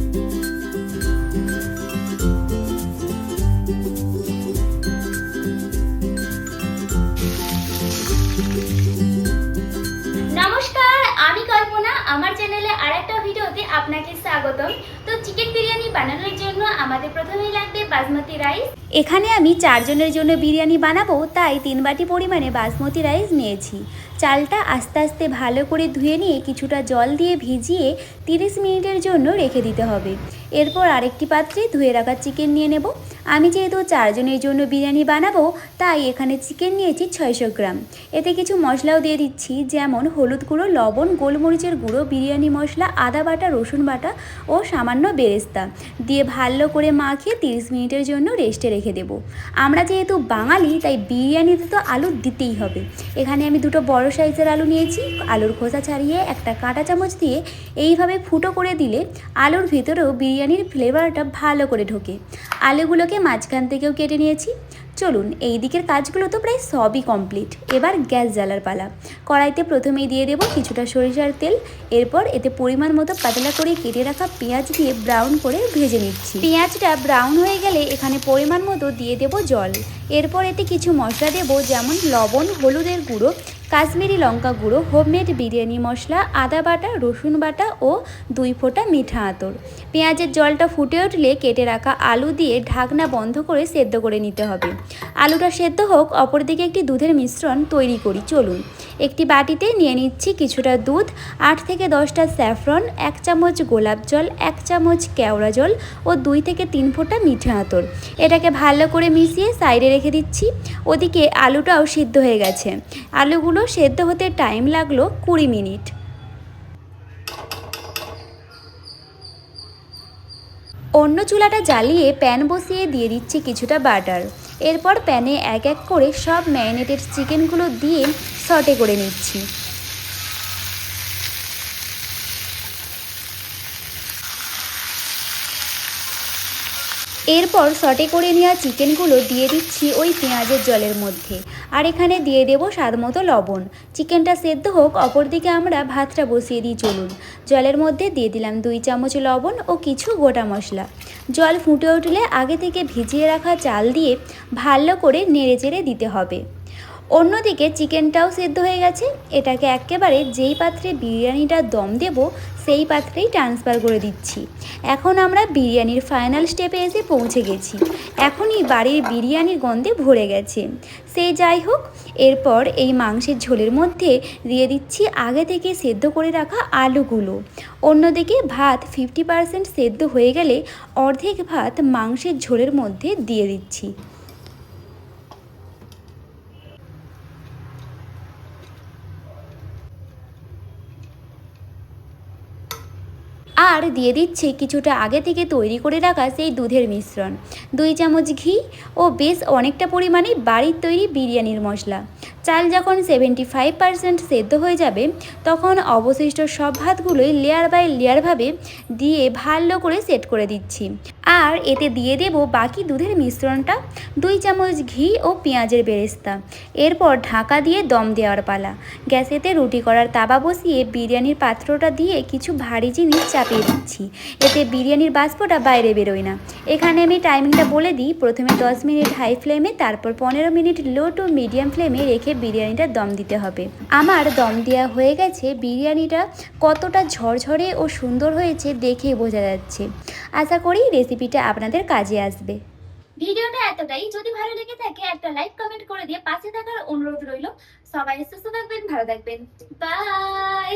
নমস্কার, আমি কল্পনা। আমার চ্যানেলে আরেকটা ভিডিওতে আপনাকে স্বাগতম। তো চিকেন বিরিয়ানি বানানোর জন্য আমাদের প্রথমেই লাগবে বাসমতি রাইস। এখানে আমি 4 জনের জন্য বিরিয়ানি বানাবো, তাই 3 বাটি পরিমাণে বাসমতি রাইস নিয়েছি। চালটা আস্তে আস্তে ভালো করে ধুয়ে নিয়ে কিছুটা জল দিয়ে ভিজিয়ে 30 মিনিটের জন্য রেখে দিতে হবে। এরপর আরেকটি পাত্রে ধুয়ে রাখা চিকেন নিয়ে নেব। আমি যেহেতু 4 জনের জন্য বিরিয়ানি বানাবো, তাই এখানে চিকেন নিয়েছি 600 গ্রাম। এতে কিছু মশলাও দিয়ে দিচ্ছি, যেমন হলুদ গুঁড়ো, লবণ, গোলমরিচের গুঁড়ো, বিরিয়ানি মশলা, আদা বাটা, রসুন বাটা ও সামান্য বেরেস্তা দিয়ে ভালো করে মাখিয়ে 30 মিনিটের জন্য রেস্টে রেখে দেব। আমরা যেহেতু বাঙালি, তাই বিরিয়ানিতে তো আলু দিতেই হবে। এখানে আমি দুটো বড় সাইজের আলু নিয়েছি। আলুর খোসা ছাড়িয়ে একটা কাঁটা চামচ দিয়ে এইভাবে ফুটো করে দিলে আলুর ভিতরেও বিরিয়ানির ফ্লেভারটা ভালো করে ঢোকে। আলুগুলোকে মাঝখান থেকেও কেটে নিয়েছি। চলুন, এই দিকের কাজগুলো তো প্রায় সবই কমপ্লিট। এবার গ্যাস জ্বালার পালা। কড়াইতে প্রথমেই দিয়ে দেব কিছুটা সরিষার তেল। এরপর এতে পরিমাণ মতো পাতলা করে কেটে রাখা পেঁয়াজ দিয়ে ব্রাউন করে ভেজে নিচ্ছি। পেঁয়াজটা ব্রাউন হয়ে গেলে এখানে পরিমাণ মতো দিয়ে দেব জল। এরপর এতে কিছু মশলা দেব, যেমন লবণ, হলুদের গুঁড়ো, কাশ্মীরি লঙ্কা গুঁড়ো, হোমমেড বিরিয়ানি মশলা, আদা বাটা, রসুন বাটা ও 2 ফোঁটা মিঠা আতর। পেঁয়াজের জলটা ফুটে উঠলে কেটে রাখা আলু দিয়ে ঢাকনা বন্ধ করে সেদ্ধ করে নিতে হবে। আলুটা সেদ্ধ হোক, অপরদিকে একটি দুধের মিশ্রণ তৈরি করি। চলুন, একটি বাটিতে নিয়ে নিচ্ছি কিছুটা দুধ, 8 থেকে 10টা স্যাফরন, 1 চামচ গোলাপ জল, 1 চামচ কেওড়া জল ও 2 থেকে 3 ফোঁটা মিঠা আতর। এটাকে ভালো করে মিশিয়ে সাইডে রেখে দিচ্ছি। ওদিকে আলুটাও সিদ্ধ হয়ে গেছে। আলুগুলো সেদ্ধ হতে টাইম লাগলো 20 মিনিট। অন্য চুলাটা জ্বালিয়ে প্যান বসিয়ে দিয়ে দিচ্ছি কিছুটা বাটার। এরপর প্যানে এক এক করে সব ম্যারিনেটেড চিকেনগুলো দিয়ে সটে করে নিচ্ছি। এরপর সটে করে নেওয়া চিকেনগুলো দিয়ে দিচ্ছি ওই পেঁয়াজের জলের মধ্যে। আর এখানে দিয়ে দেব স্বাদ মতো লবণ। চিকেনটা সেদ্ধ হোক, অপরদিকে আমরা ভাতটা বসিয়ে দিই। চলুন, জলের মধ্যে দিয়ে দিলাম 2 চামচ লবণ ও কিছু গোটা মশলা। জল ফুটে উঠলে আগে থেকে ভিজিয়ে রাখা চাল দিয়ে ভালো করে নেড়েচেড়ে দিতে হবে। অন্যদিকে চিকেনটাও সেদ্ধ হয়ে গেছে। এটাকে একেবারে যেই পাত্রে বিরিয়ানিটা দম দেব, সেই পাত্রেই ট্রান্সফার করে দিচ্ছি। এখন আমরা বিরিয়ানির ফাইনাল স্টেপে এসে পৌঁছে গেছি। এখনই বাড়ির বিরিয়ানির গন্ধে ভরে গেছে। সে যাই হোক, এরপর এই মাংসের ঝোলের মধ্যে দিয়ে দিচ্ছি আগে থেকে সেদ্ধ করে রাখা আলুগুলো। অন্যদিকে ভাত 50% সেদ্ধ হয়ে গেলে অর্ধেক ভাত মাংসের ঝোলের মধ্যে দিয়ে দিচ্ছি। আর দিয়ে দিচ্ছি কিছুটা আগে থেকে তৈরি করে রাখা সেই দুধের মিশ্রণ, 2 চামচ ঘি ও বেশ অনেকটা পরিমাণে বাড়ির তৈরি বিরিয়ানির মশলা। চাল যখন 75% সেদ্ধ হয়ে যাবে, তখন অবশিষ্ট সব ভাতগুলোই লেয়ার বাই লেয়ারভাবে দিয়ে ভালো করে সেট করে দিচ্ছি। আর এতে দিয়ে দেব বাকি দুধের মিশ্রণটা, 2 চামচ ঘি ও পেঁয়াজের বেরেস্তা। এরপর ঢাকা দিয়ে দম দেওয়ার পালা। গ্যাসেতে রুটি করার তাওয়া বসিয়ে বিরিয়ানির পাত্রটা দিয়ে কিছু ভারী জিনিস চাপিয়ে দিচ্ছি, এতে বিরিয়ানির বাষ্পটা বাইরে বেরোয় না। এখানে আমি টাইমিংটা বলে দিই। প্রথমে 10 মিনিট হাই ফ্লেমে, তারপর 15 মিনিট লো টু মিডিয়াম ফ্লেমে রেখে বিরিয়ানিটা দম দিতে হবে। আমার দম দেওয়া হয়ে গেছে। বিরিয়ানিটা কতটা ঝরঝরে ও সুন্দর হয়েছে দেখেই বোঝা যাচ্ছে। আশা করি রেসিপিটা আপনাদের কাজে আসবে। ভিডিওটা এতটাই। যদি ভালো লেগে থাকে একটা লাইক কমেন্ট করে দিয়ে পাশে থাকার অনুরোধ রইল। সবাই সুস্থ থাকবেন, ভালো থাকবেন। বাই।